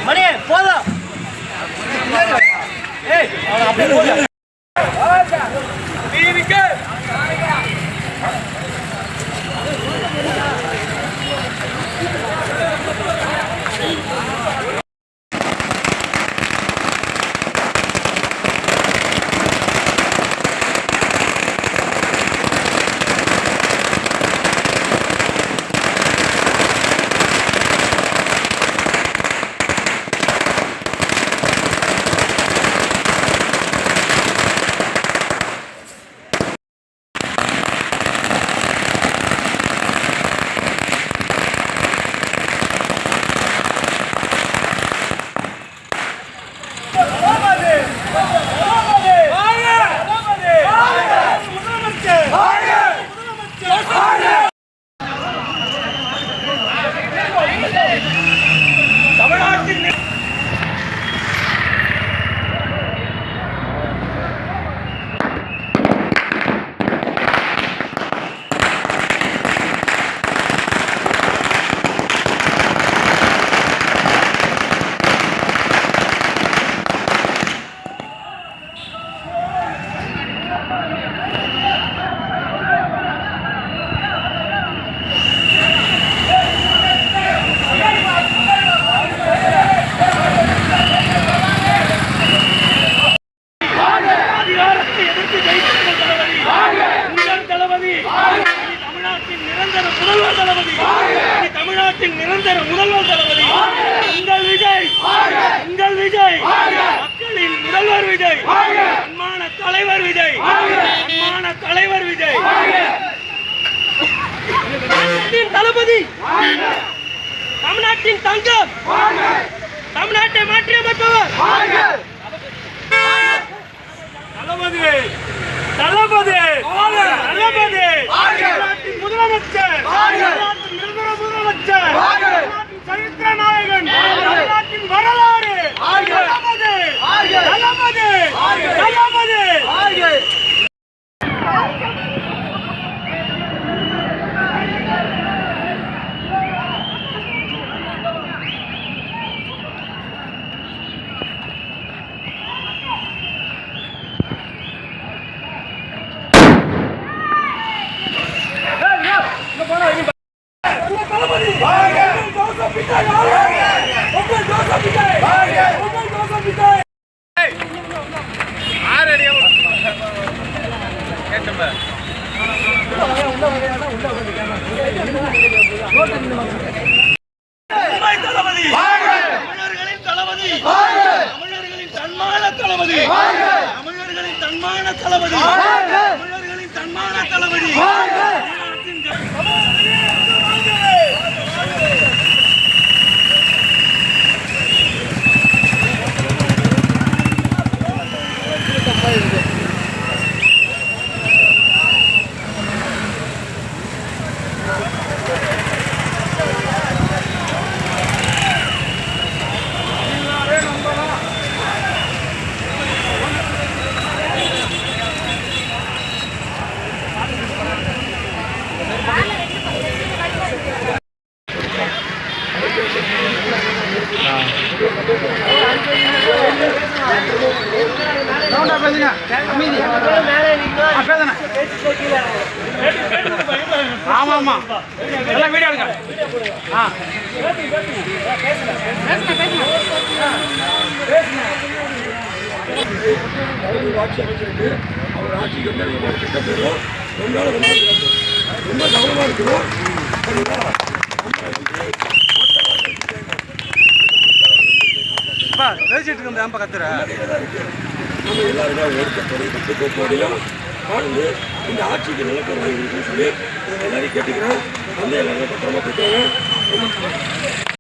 மணி போதும். ஏய் அப்படியே போதும். நிரந்தர முதல்வர் தளபதி உங்கள் விஜய், உங்கள் விஜய், மக்களின் முதல்வர் விஜய், அன்பான தலைவர் விஜய், அன்பான தலைவர் விஜய், தமிழ்நாட்டின் தளபதி, தமிழ்நாட்டின் தங்கம், தமிழ்நாட்டை மாற்றியமைப்பவர் தளபதி, தளபதி, தளபதி, தமிழ்நாட்டின் முதலமைச்சர், முதலமைச்சர், சரித்திர நாயகன், தமிழ்நாட்டின் வரலாறு, தளபதி, தளபதி, தளபதி. தமிழர்களின் தளபதி, தமிழர்களின் தன்மான தளபதி, தமிழர்களின் தன்மான தளபதி, தமிழர்களின் தன்மான தளபதி. ஆமா எல்லாம் வீடியோ எடுங்க. ஆட்சி அமைச்சிருக்கு. அவர் ஆட்சிக்கு என்ன திட்டப்பேரும் ரொம்ப கவனமா இருக்கிறோம். பேசிட்டு இருக்க கத்துற நம்ம எல்லாருமே எடுத்த போடியும் வாழ்ந்து இந்த ஆட்சிக்கு நிலப்பரம் வாங்கி சொல்லி எல்லாரையும் கேட்டுக்கிறேன். வந்து எல்லாருமே பத்திரமா போயிட்டு